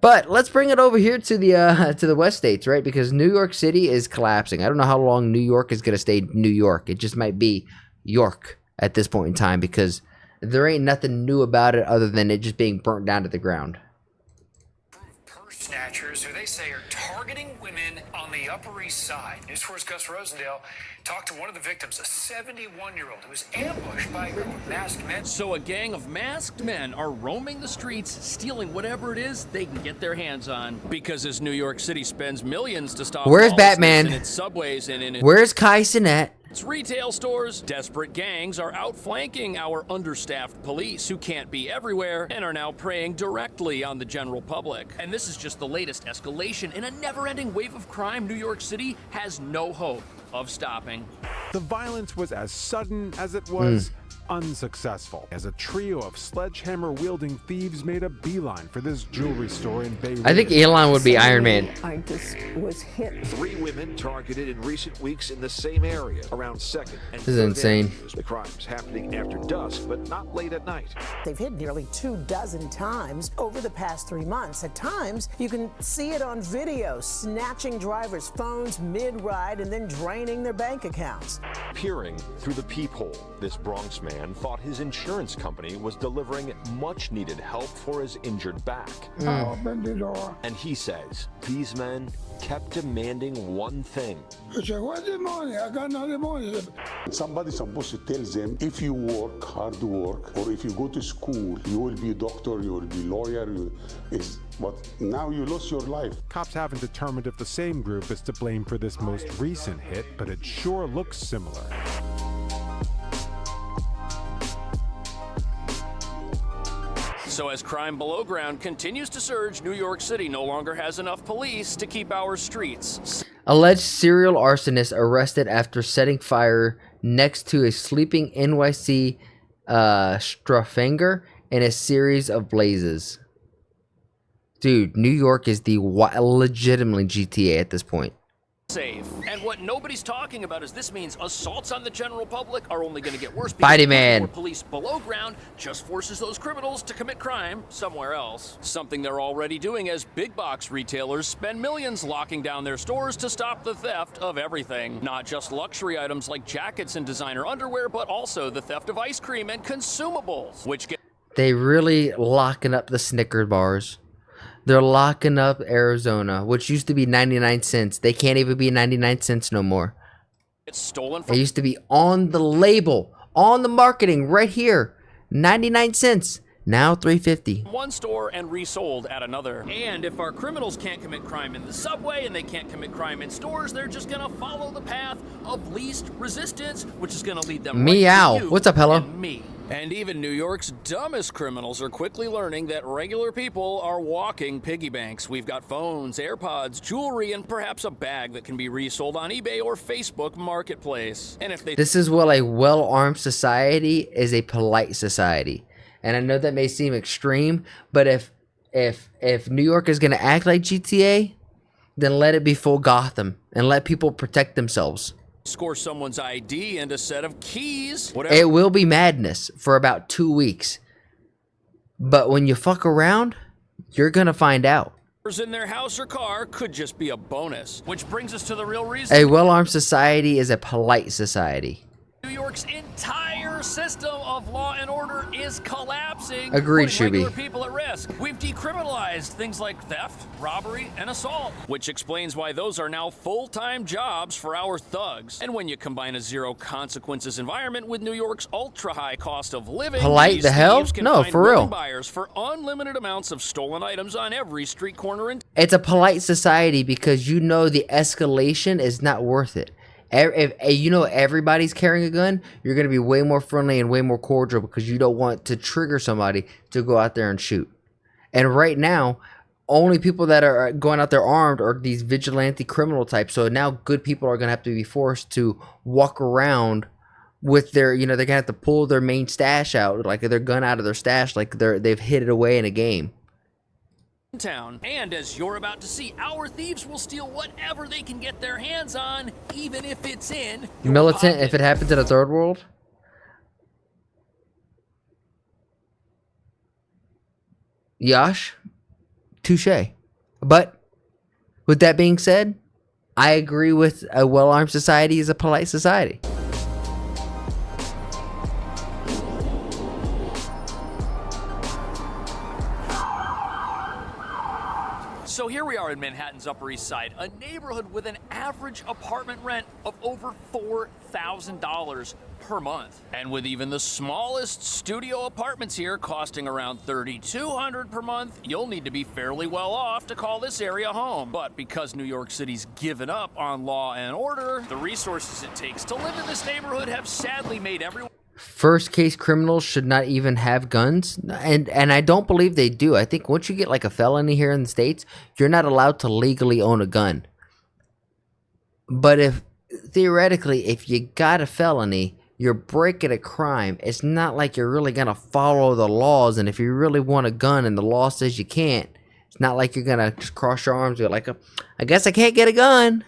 But let's bring it over here to the West States, right? Because New York City is collapsing. I don't know how long New York is going to stay New York. It just might be York at this point in time because there ain't nothing new about it other than it just being burnt down to the ground. Purse snatchers who they say are targeting women on the Upper East Side. News 4's Gus Rosendale talked to one of the victims, a 71-year-old who was ambushed by a group of masked men. So a gang of masked men are roaming the streets, stealing whatever it is they can get their hands on. Because as New York City spends millions to stop Where's Batman? in its subways and in Where's Kai Cenat? its retail stores, desperate gangs are outflanking our understaffed police who can't be everywhere and are now preying directly on the general public. And this is just the latest escalation in a never-ending wave of crime New York City has no hope of stopping. The violence was as sudden as it was unsuccessful, as a trio of sledgehammer-wielding thieves made a beeline for this jewelry store in Beirut. I think Elon would be Iron Man. I just was hit. 3 women targeted in recent weeks in the same area, around 2nd and This is 3rd insane. Avenues. The crimes happening after dusk, but not late at night. They've hit nearly 24 times over the past 3 months. At times, you can see it on video, snatching drivers' phones mid-ride and then draining their bank accounts. Peering through the peephole, this Bronx man thought his insurance company was delivering much-needed help for his injured back. I opened the door. And he says these men kept demanding one thing. I said, what's the money? I got no money. Somebody's supposed to tell them, if you work, hard work, or if you go to school, you will be a doctor, you will be lawyer. But now you lost your life. Cops haven't determined if the same group is to blame for this most recent hit, but it sure looks similar. So as crime below ground continues to surge, New York City no longer has enough police to keep our streets. Alleged serial arsonist arrested after setting fire next to a sleeping NYC Straffinger in a series of blazes. Dude, New York is the legitimately GTA at this point. Safe. And what nobody's talking about is this means assaults on the general public are only going to get worse Spidey because Man. more police below ground just forces those criminals to commit crime somewhere else. Something they're already doing as big box retailers spend millions locking down their stores to stop the theft of everything. Not just luxury items like jackets and designer underwear, but also the theft of ice cream and consumables, which get They really locking up the Snicker bars. They're locking up Arizona, which used to be 99 cents. They can't even be 99 cents no more. stolen It from used to be on the label, on the marketing, right here. 99 cents. Now $3.50. one store and resold at another. And if our criminals can't commit crime in the subway and they can't commit crime in stores, they're just gonna follow the path of least resistance, which is gonna lead them Meow. right to you What's up, hello? and me. And even New York's dumbest criminals are quickly learning that regular people are walking piggy banks. We've got phones, AirPods, jewelry, and perhaps a bag that can be resold on eBay or Facebook Marketplace. And if they This is what a well-armed society is a polite society. And I know that may seem extreme, but if New York is going to act like GTA, then let it be full Gotham and let people protect themselves. score someone's ID and a set of keys, whatever. It will be madness for about 2 weeks. But when you fuck around, you're going to find out. in their house or car could just be a bonus. Which brings us to the real reason A well-armed society is a polite society. New York's entire system of law and order is collapsing. Agreed, putting regular Shuby. people at risk. We've decriminalized things like theft, robbery, and assault, which explains why those are now full-time jobs for our thugs. And when you combine a zero consequences environment with New York's ultra-high cost of living, Polite these the hell? thieves can No, find for willing real. buyers for unlimited amounts of stolen items on every street corner in It's a polite society because you know the escalation is not worth it. If you know everybody's carrying a gun, you're going to be way more friendly and way more cordial because you don't want to trigger somebody to go out there and shoot. And right now, only people that are going out there armed are these vigilante criminal types. So now good people are going to have to be forced to walk around with their, they're going to have to pull their main stash out, like their gun out of their stash, like they've hid it away in a game. town. And as you're about to see, our thieves will steal whatever they can get their hands on, even if it's in your Militant, pocket. if it happens in a third world. Yash, touche. But with that being said, I agree with a well-armed society is a polite society. So here we are in Manhattan's Upper East Side, a neighborhood with an average apartment rent of over $4,000 per month. And with even the smallest studio apartments here costing around $3,200 per month, you'll need to be fairly well off to call this area home. But because New York City's given up on law and order, the resources it takes to live in this neighborhood have sadly made everyone... First case criminals should not even have guns, and I don't believe they do. I think once you get like a felony here in the States, you're not allowed to legally own a gun. But if theoretically, if you got a felony, you're breaking a crime. It's not like you're really gonna follow the laws, and if you really want a gun and the law says you can't, it's not like you're gonna just cross your arms and be like, I guess I can't get a gun.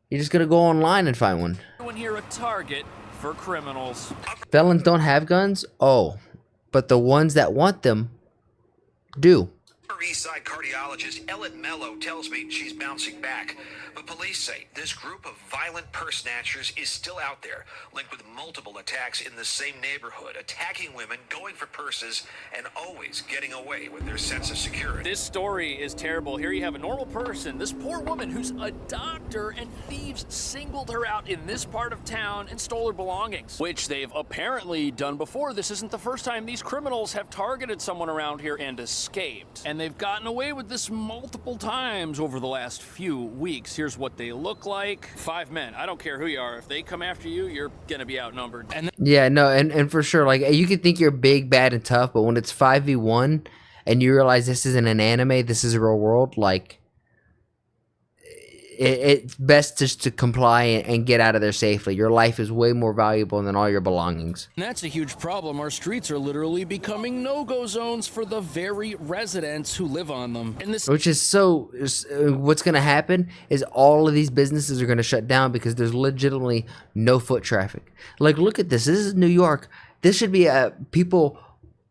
You're just gonna go online and find one. Everyone here a target for criminals. Felons don't have guns? Oh, but the ones that want them do. Upper East Side cardiologist Ellen Mello tells me she's bouncing back. But police say this group of violent purse snatchers is still out there, linked with multiple attacks in the same neighborhood, attacking women, going for purses, and always getting away with their sense of security. This story is terrible. Here you have a normal person, this poor woman who's a doctor, and thieves singled her out in this part of town and stole her belongings, which they've apparently done before. This isn't the first time these criminals have targeted someone around here and escaped. And they've gotten away with this multiple times over the last few weeks. Here's what they look like. 5 men. I don't care who you are. If they come after you, you're gonna be outnumbered. And yeah, no, and for sure, like, you can think you're big, bad, and tough, but when it's 5v1 and you realize this isn't an anime, this is a real world, like, it's best just to comply and get out of there safely. Your life is way more valuable than all your belongings. And that's a huge problem. Our streets are literally becoming no-go zones for the very residents who live on them. And this, which is so, what's going to happen is all of these businesses are going to shut down because there's legitimately no foot traffic. Like, look at this. This is New York. This should be people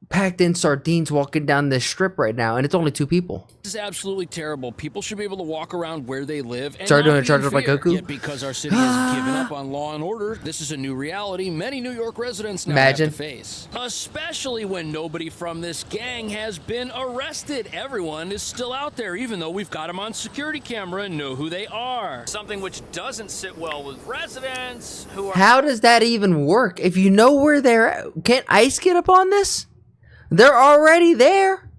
packed in sardines walking down this strip right now, and it's only 2 people. This is absolutely terrible. People should be able to walk around where they live and start doing a not charge be in up like fear. Goku. Yet because our city has given up on law and order, this is a new reality many New York residents now Imagine. have to face. Especially when nobody from this gang has been arrested. Everyone is still out there, even though we've got them on security camera and know who they are. Something which doesn't sit well with residents who are... How does that even work? If you know where they're at, can't ICE get up on this? They're already there.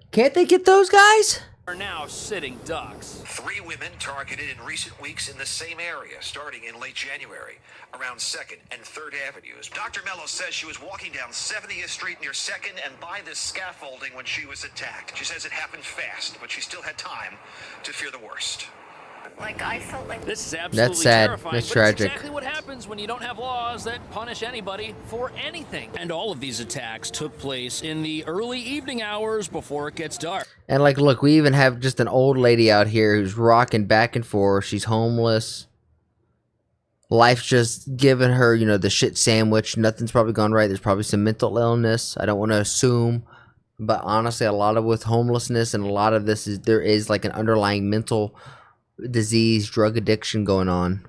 Can't they get those guys? Are now sitting ducks. 3 women targeted in recent weeks in the same area, starting in late January, around 2nd and 3rd Avenues. Dr. Mello says she was walking down 70th Street near 2nd and by the scaffolding when she was attacked. She says it happened fast, but she still had time to fear the worst. Like, I felt like this is absolutely That's sad. terrifying. That's but tragic. It's exactly what happens when you don't have laws that punish anybody for anything. And all of these attacks took place in the early evening hours before it gets dark. And like, look, we even have just an old lady out here who's rocking back and forth. She's homeless. Life's just giving her, you know, the shit sandwich. Nothing's probably gone right. There's probably some mental illness. I don't want to assume, but honestly, a lot of with homelessness and a lot of this is there is like an underlying mental disease, drug addiction going on,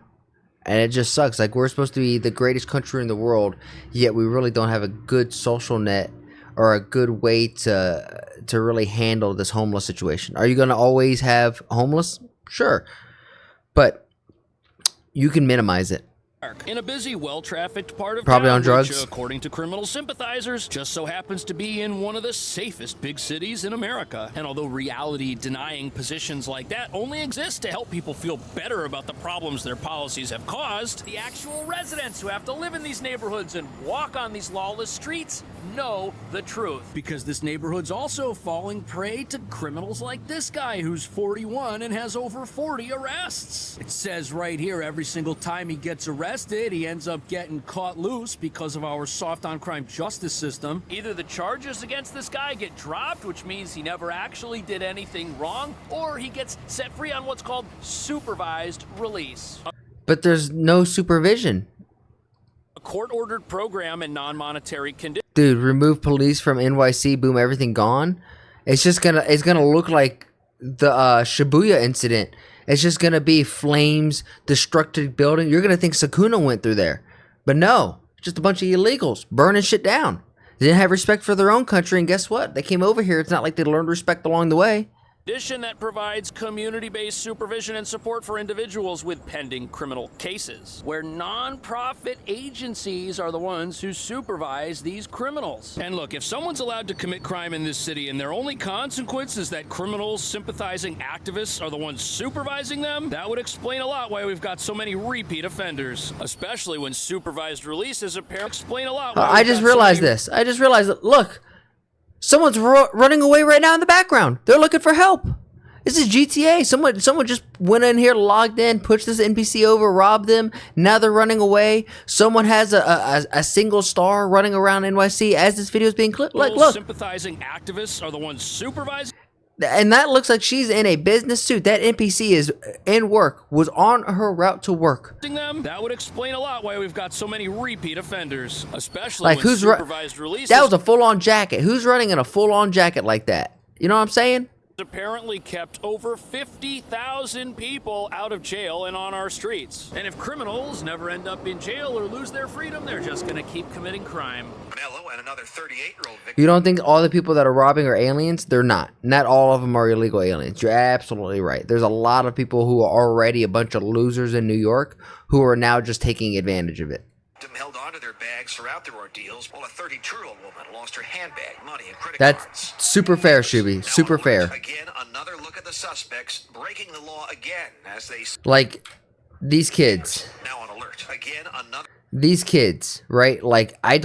and it just sucks. Like, we're supposed to be the greatest country in the world, yet we really don't have a good social net or a good way to really handle this homeless situation. Are you going to always have homeless? Sure, but you can minimize it. In a busy, well-trafficked part of Probably town, on drugs. which, according to criminal sympathizers, just so happens to be in one of the safest big cities in America. And although reality-denying positions like that only exist to help people feel better about the problems their policies have caused, the actual residents who have to live in these neighborhoods and walk on these lawless streets know the truth. Because this neighborhood's also falling prey to criminals like this guy who's 41 and has over 40 arrests. It says right here, every single time he gets arrested, he ends up getting caught loose because of our soft on crime justice system. Either the charges against this guy get dropped, which means he never actually did anything wrong, or he gets set free on what's called supervised release. But there's no supervision. A court-ordered program and non-monetary conditions. Dude, remove police from NYC, boom, everything gone. It's gonna look like the Shibuya incident. It's just gonna be flames, destructive building. You're gonna think Sukuna went through there, but no, just a bunch of illegals burning shit down. They didn't have respect for their own country, and guess what? They came over here. It's not like they learned respect along the way. Addition that provides community-based supervision and support for individuals with pending criminal cases, where non-profit agencies are the ones who supervise these criminals. And look, if someone's allowed to commit crime in this city and their only consequence is that criminals sympathizing activists are the ones supervising them, that would explain a lot why we've got so many repeat offenders, especially when supervised release is apparent. Explain a lot. I just realized this. I just realized that, look. Someone's running away right now in the background. They're looking for help. This is GTA. Someone just went in here, logged in, pushed this NPC over, robbed them. Now they're running away. Someone has a single star running around NYC as this video is being clipped. Like, look. Sympathizing activists are the ones supervising. And that looks like she's in a business suit. That NPC is in work, was on her route to work. Them, that would explain a lot why we've got so many repeat offenders, especially like when who's supervised releases. That was a full-on jacket. Who's running in a full-on jacket like that? You know what I'm saying? Apparently kept over 50,000 people out of jail and on our streets. And if criminals never end up in jail or lose their freedom, they're just going to keep committing crime. Mello and another 38-year-old victim. You don't think all the people that are robbing are aliens? They're not. Not all of them are illegal aliens. You're absolutely right. There's a lot of people who are already a bunch of losers in New York who are now just taking advantage of it. Held onto their bags throughout their ordeals, while a 32-year-old woman lost her handbag, money, and credit cards. That's super fair, Shuby. Super fair. Again, another look at the suspects breaking the law again as they like these kids. Now on alert. Again, another. These kids, right? Like I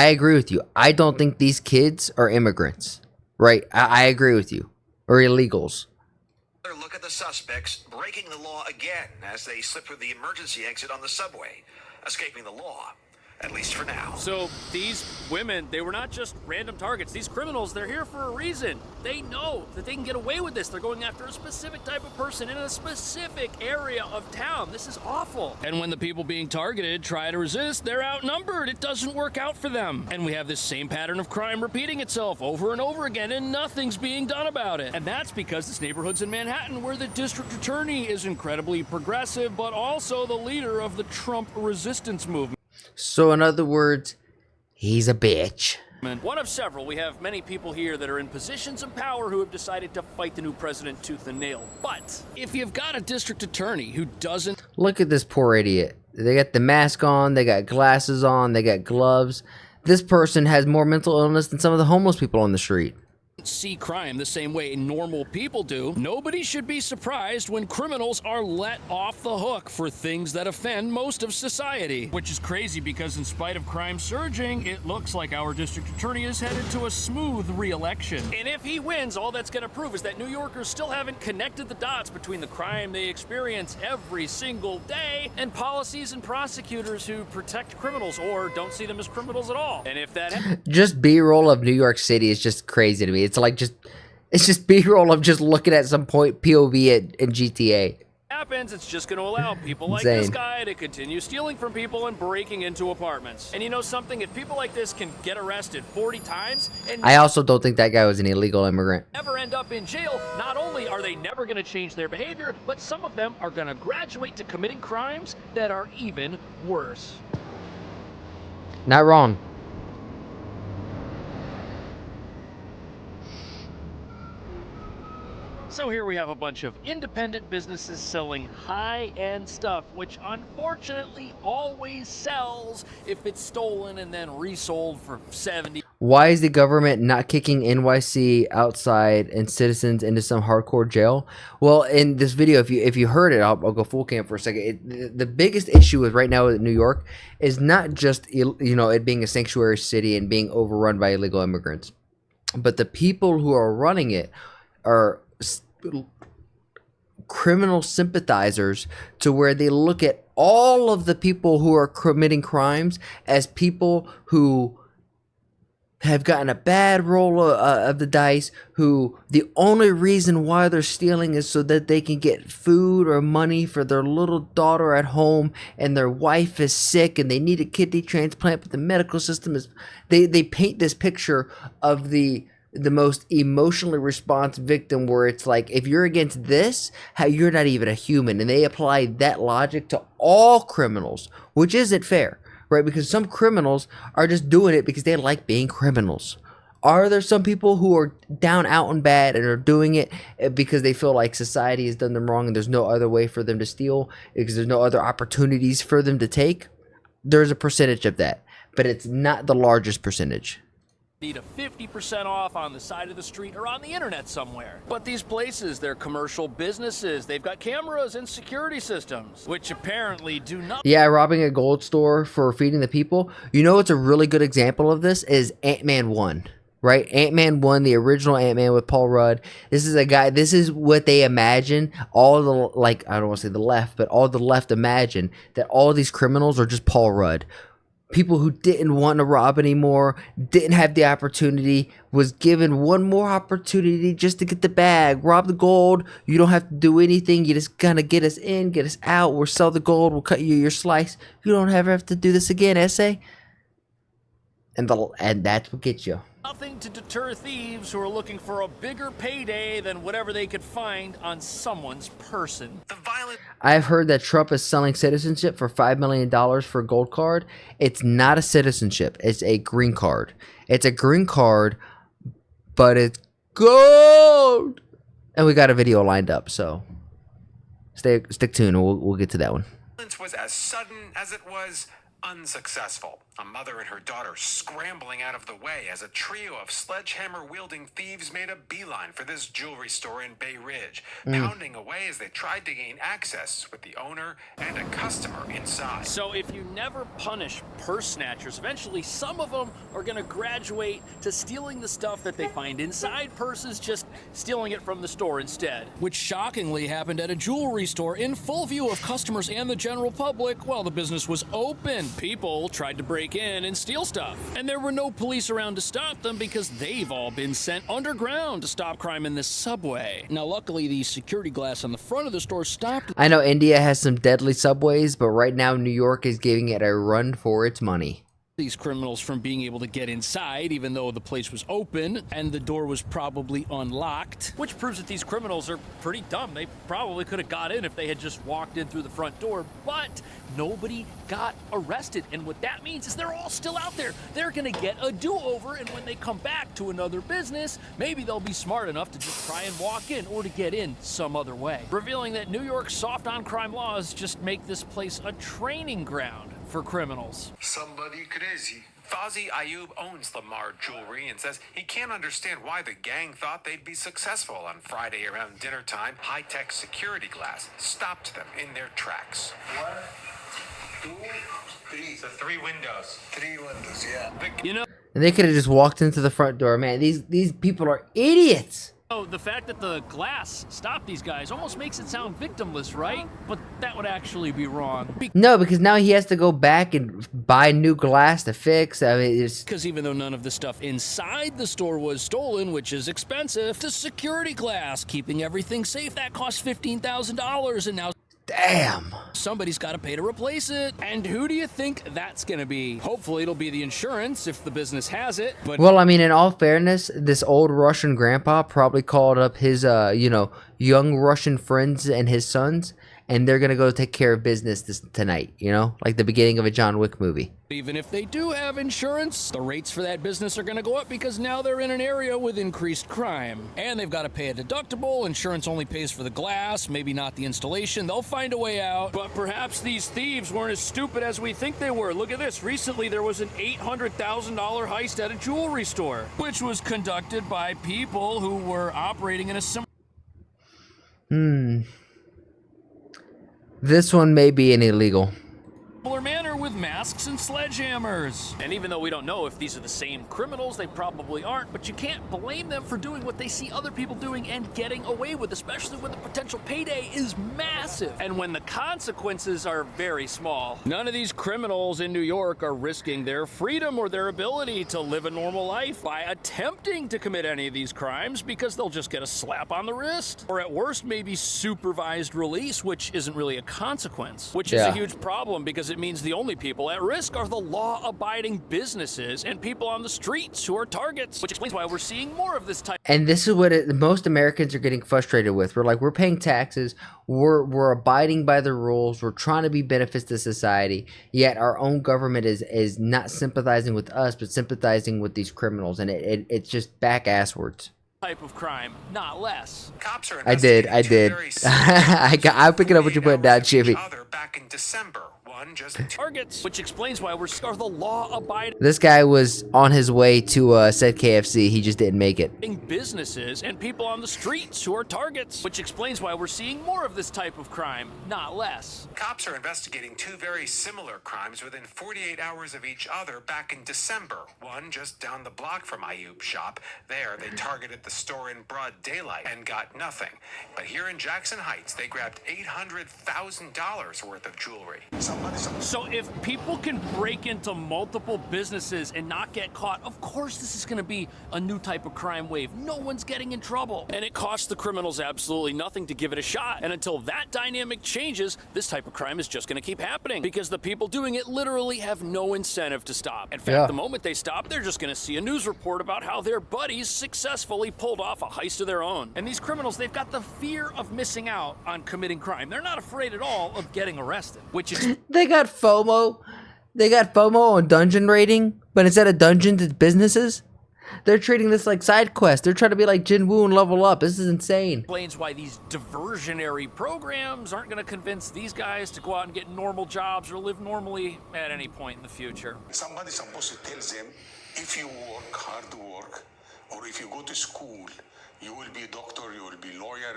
agree with you. I don't think these kids are immigrants, right? I agree with you. Or illegals. Another look at the suspects breaking the law again as they slip through the emergency exit on the subway, escaping the law. At least for now. So these women, they were not just random targets. These criminals, they're here for a reason. They know that they can get away with this. They're going after a specific type of person in a specific area of town. This is awful. And when the people being targeted try to resist, they're outnumbered. It doesn't work out for them. And we have this same pattern of crime repeating itself over and over again, and nothing's being done about it. And that's because this neighborhood's in Manhattan, where the district attorney is incredibly progressive, but also the leader of the Trump resistance movement. So in other words, he's a bitch. One of several. We have many people here that are in positions of power who have decided to fight the new president tooth and nail. But if you've got a district attorney who doesn't... Look at this poor idiot. They got the mask on, they got glasses on, they got gloves. This person has more mental illness than some of the homeless people on the street. See crime the same way normal people do, nobody should be surprised when criminals are let off the hook for things that offend most of society. Which is crazy because in spite of crime surging, it looks like our district attorney is headed to a smooth re-election. And if he wins, all that's going to prove is that New Yorkers still haven't connected the dots between the crime they experience every single day and policies and prosecutors who protect criminals or don't see them as criminals at all. And if that... Just B-roll of New York City is just crazy to me. It's just B-roll of just looking at some point POV in GTA. Happens, it's just going to allow people like this guy to continue stealing from people and breaking into apartments. And you know something? If people like this can get arrested 40 times and I also don't think that guy was an illegal immigrant. Never end up in jail, not only are they never going to change their behavior, but some of them are going to graduate to committing crimes that are even worse. Not wrong. So here we have a bunch of independent businesses selling high-end stuff, which unfortunately always sells if it's stolen and then resold for 70. Why is the government not kicking NYC outside and citizens into some hardcore jail? Well, in this video, if you heard it, I'll go full cam for a second. The biggest issue with right now with New York is not just it being a sanctuary city and being overrun by illegal immigrants, but the people who are running it are criminal sympathizers, to where they look at all of the people who are committing crimes as people who have gotten a bad roll of the dice, who the only reason why they're stealing is so that they can get food or money for their little daughter at home, and their wife is sick and they need a kidney transplant, but the medical system is... They paint this picture of the the most emotionally responsive victim, where it's like, if you're against this, how you're not even a human. And they apply that logic to all criminals, which isn't fair, right? Because some criminals are just doing it because they like being criminals. Are there some people who are down out and bad and are doing it because they feel like society has done them wrong and there's no other way for them to steal, because there's no other opportunities for them to take? There's a percentage of that, but it's not the largest percentage. Need a 50% off on the side of the street or on the internet somewhere. But these places, they're commercial businesses. They've got cameras and security systems, which apparently do not. Yeah, robbing a gold store for feeding the people. You know what's a really good example of this is Ant-Man 1. Right? Ant-Man 1, the original Ant-Man with Paul Rudd. This is a guy, this is what they imagine. All the, like, I don't want to say the left, but all the left imagine that all these criminals are just Paul Rudd. People who didn't want to rob anymore, didn't have the opportunity, was given one more opportunity just to get the bag, rob the gold. You don't have to do anything. You just kind of get us in, get us out. We'll sell the gold. We'll cut you your slice. You don't ever have to do this again, essay. And that's what gets you. Nothing to deter thieves who are looking for a bigger payday than whatever they could find on someone's person. The violent. I've heard that Trump is selling citizenship for $5 million for a gold card. It's not a citizenship. It's a green card. It's a green card, but it's gold. And we got a video lined up, so stick tuned. We'll get to that one. Was as sudden as it was unsuccessful. A mother and her daughter scrambling out of the way as a trio of sledgehammer-wielding thieves made a beeline for this jewelry store in Bay Ridge, pounding away as they tried to gain access with the owner and a customer inside. So if you never punish purse snatchers, eventually some of them are going to graduate to stealing the stuff that they find inside purses, just stealing it from the store instead. Which shockingly happened at a jewelry store in full view of customers and the general public while the business was open. People tried to break in and steal stuff, and there were no police around to stop them because they've all been sent underground to stop crime in this subway. Now luckily the security glass on the front of the store stopped. I know India has some deadly subways, but right now New York is giving it a run for its money. These criminals from being able to get inside even though the place was open and the door was probably unlocked, which proves that these criminals are pretty dumb. They probably could have got in if they had just walked in through the front door, but nobody got arrested. And what that means is they're all still out there. They're gonna get a do-over, and when they come back to another business, maybe they'll be smart enough to just try and walk in or to get in some other way. Revealing that New York's soft on crime laws just make this place a training ground for criminals. Somebody crazy. Fauzi Ayub owns Lamar Jewelry and says he can't understand why the gang thought they'd be successful. On Friday around dinner time, high-tech security glass stopped them in their tracks. 1, 2, 3. So 3 windows. 3 windows, yeah. You know, And they could have just walked into the front door. Man, these people are idiots. oh, the fact that the glass stopped these guys almost makes it sound victimless, right? But that would actually be wrong. No, because now he has to go back and buy new glass to fix. I mean, it's... Because even though none of the stuff inside the store was stolen, which is expensive, the security glass, keeping everything safe, that cost $15,000, and now... Damn. Somebody's got to pay to replace it. And who do you think that's going to be? Hopefully it'll be the insurance if the business has it. But Well, I mean, in all fairness, this old Russian grandpa probably called up his, young Russian friends and his sons, and they're going to go take care of business tonight, like the beginning of a John Wick movie. even if they do have insurance, the rates for that business are going to go up because now they're in an area with increased crime. And they've got to pay a deductible. Insurance only pays for the glass, maybe not the installation. They'll find a way out. But perhaps these thieves weren't as stupid as we think they were. Look at this. Recently, there was an $800,000 heist at a jewelry store, which was conducted by people who were operating in a similar... This one may be an illegal manner with masks and sledgehammers. And even though we don't know if these are the same criminals, they probably aren't, but you can't blame them for doing what they see other people doing and getting away with, especially when the potential payday is massive and when the consequences are very small. None of these criminals in New York are risking their freedom or their ability to live a normal life by attempting to commit any of these crimes because they'll just get a slap on the wrist. Or at worst, maybe supervised release, which isn't really a consequence, which is a huge problem because it means the only people at risk are the law-abiding businesses and people on the streets who are targets, which explains why we're seeing more of this type. And this is what most Americans are getting frustrated with. We're like, we're paying taxes, we're abiding by the rules, we're trying to be benefits to society, yet our own government is not sympathizing with us, but sympathizing with these criminals, and it's just back-asswards. Type of crime, not less. Cops are I did. I'm picking up what you put down, Jimmy. Back in December, one just Targets, which explains why we're the law-abiding. This guy was on his way to said KFC. He just didn't make it. Businesses and people on the streets who are targets, which explains why we're seeing more of this type of crime, not less. Cops are investigating two very similar crimes within 48 hours of each other back in December. One just down the block from Ayub shop. There, they targeted the store in broad daylight and got nothing. But here in Jackson Heights, they grabbed $800,000 worth of jewelry. So if people can break into multiple businesses and not get caught, of course this is going to be a new type of crime wave. No one's getting in trouble. And it costs the criminals absolutely nothing to give it a shot. And until that dynamic changes, this type of crime is just going to keep happening because the people doing it literally have no incentive to stop. In fact, the moment they stop, they're just going to see a news report about how their buddies successfully pulled off a heist of their own. And these criminals, they've got the fear of missing out on committing crime. They're not afraid at all of getting arrested, which is... They got FOMO. They got FOMO on dungeon raiding, but instead of dungeons, it's businesses. They're treating this like side quest. They're trying to be like Jinwoo and level up. This is insane. Explains why these diversionary programs aren't going to convince these guys to go out and get normal jobs or live normally at any point in the future. Somebody's supposed to tell them, if you work, hard work, or if you go to school, you will be a doctor, you will be a lawyer.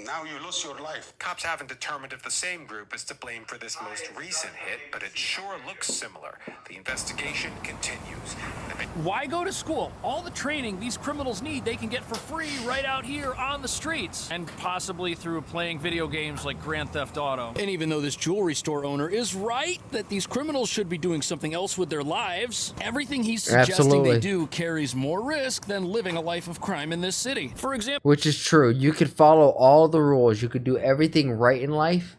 Now you lose your life. Cops haven't determined if the same group is to blame for this most recent hit, but it sure looks similar. The investigation continues. Why go to school? All the training these criminals need, they can get for free right out here on the streets. And possibly through playing video games like Grand Theft Auto. And even though this jewelry store owner is right that these criminals should be doing something else with their lives, everything he's suggesting they do carries more risk than living a life of crime in this city. For example... Which is true. You could follow all the rules. You could do everything right in life,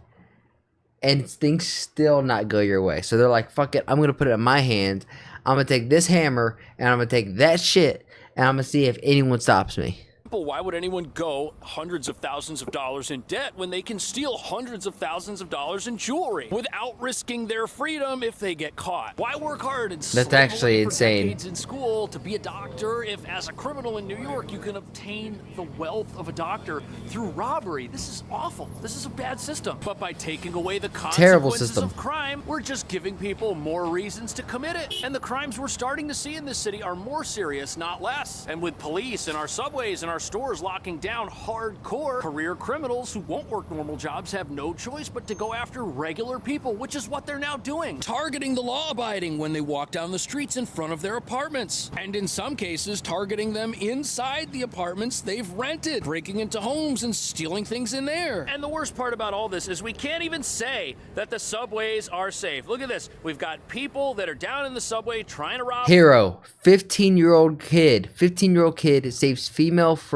and things still not go your way. So they're like, fuck it, I'm going to put it in my hand. I'm going to take this hammer, and I'm going to take that shit, and I'm going to see if anyone stops me. Why would anyone go hundreds of thousands of dollars in debt when they can steal hundreds of thousands of dollars in jewelry without risking their freedom if they get caught? Why work hard and That's actually insane. decades in school to be a doctor if, as a criminal in New York, you can obtain the wealth of a doctor through robbery? This is awful. This is a bad system. But by taking away the consequences of crime, we're just giving people more reasons to commit it. And the crimes we're starting to see in this city are more serious, not less. And with police in our subways and our stores locking down hardcore, career criminals who won't work normal jobs have no choice but to go after regular people, which is what they're now doing. Targeting the law-abiding when they walk down the streets in front of their apartments. And in some cases, targeting them inside the apartments they've rented, breaking into homes and stealing things in there. And the worst part about all this is we can't even say that the subways are safe. Look at this. We've got people that are down in the subway trying to rob... Hero, 15-year-old kid saves female friend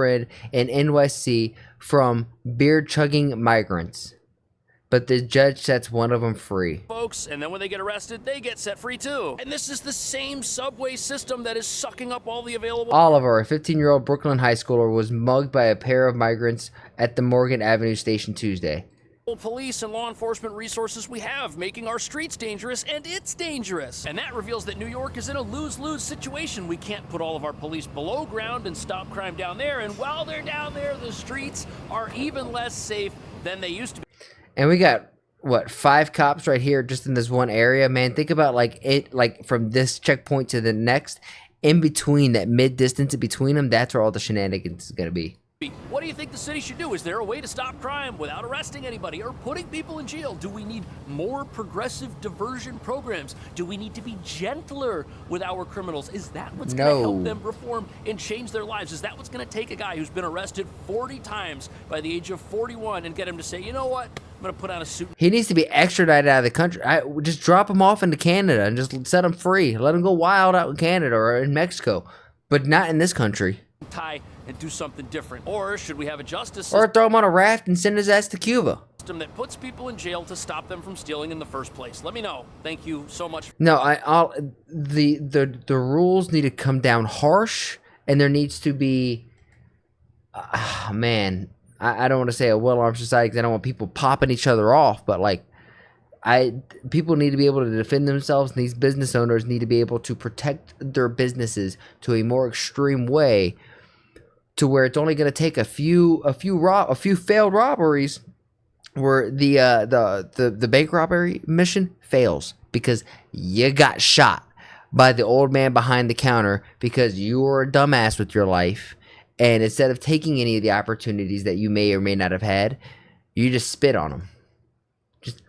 in NYC from beer-chugging migrants. But the judge sets one of them free. Folks, and then when they get arrested, they get set free too. And this is the same subway system that is sucking up all the available... Oliver, a 15-year-old Brooklyn high schooler, was mugged by a pair of migrants at the Morgan Avenue station Tuesday. Police and law enforcement resources we have, making our streets dangerous, and it's dangerous. And that reveals that New York is in a lose-lose situation. We can't put all of our police below ground and stop crime down there, and while they're down there, the streets are even less safe than they used to be. And we got, what, 5 cops right here just in this one area? Man, think about like from this checkpoint to the next, in between, that mid-distance in between them, that's where all the shenanigans is going to be. What do you think the city should do? Is there a way to stop crime without arresting anybody or putting people in jail? Do we need more progressive diversion programs? Do we need to be gentler with our criminals? Is that what's going to help them reform and change their lives? Is that what's going to take a guy who's been arrested 40 times by the age of 41 and get him to say, you know what? I'm going to put on a suit. He needs to be extradited out of the country. Just drop him off into Canada and just set him free. Let him go wild out in Canada or in Mexico, but not in this country. Tie and do something different. Or should we have a justice system? Or throw him on a raft and send his ass to Cuba. system that puts people in jail to stop them from stealing in the first place. Let me know. Thank you so much. No, the rules need to come down harsh, and there needs to be, man, I don't want to say a well-armed society because I don't want people popping each other off, but like, people need to be able to defend themselves, and these business owners need to be able to protect their businesses to a more extreme way, to where it's only going to take a few failed robberies where the bank robbery mission fails because you got shot by the old man behind the counter because you were a dumbass with your life, and instead of taking any of the opportunities that you may or may not have had, you just spit on them. Just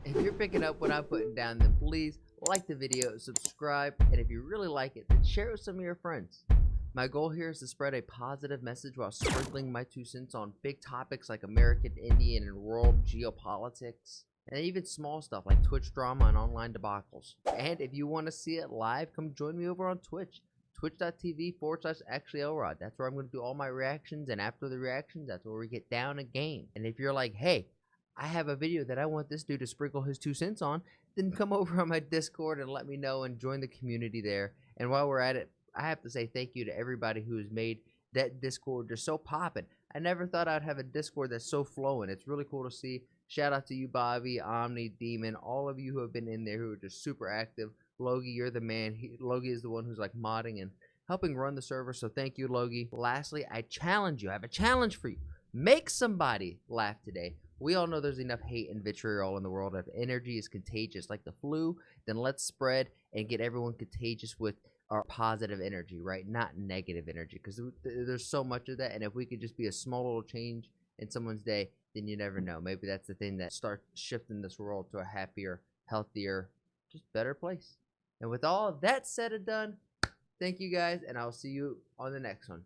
if you're picking up what I'm putting down, then please like the video, subscribe, and if you really like it, then share it with some of your friends. My goal here is to spread a positive message while sprinkling my 2 cents on big topics like American, Indian, and world geopolitics, and even small stuff like Twitch drama and online debacles. And if you want to see it live, come join me over on Twitch. Twitch.tv/ActuallyElrod. That's where I'm going to do all my reactions, and after the reactions, that's where we get down a game. And if you're like, hey, I have a video that I want this dude to sprinkle his 2 cents on, then come over on my Discord and let me know and join the community there. And while we're at it, I have to say thank you to everybody who has made that Discord just so poppin'. I never thought I'd have a Discord that's so flowing. It's really cool to see. Shout out to you, Bobby, Omni, Demon, all of you who have been in there who are just super active. Logie, you're the man. Logie is the one who's like modding and helping run the server, so thank you, Logie. Lastly, I challenge you. I have a challenge for you. Make somebody laugh today. We all know there's enough hate and vitriol in the world. If energy is contagious like the flu, then let's spread and get everyone contagious with our positive energy, right? Not negative energy, because there's so much of that, and if we could just be a small little change in someone's day, then you never know. Maybe that's the thing that starts shifting this world to a happier, healthier, just better place. And with all of that said and done, thank you guys, and I'll see you on the next one.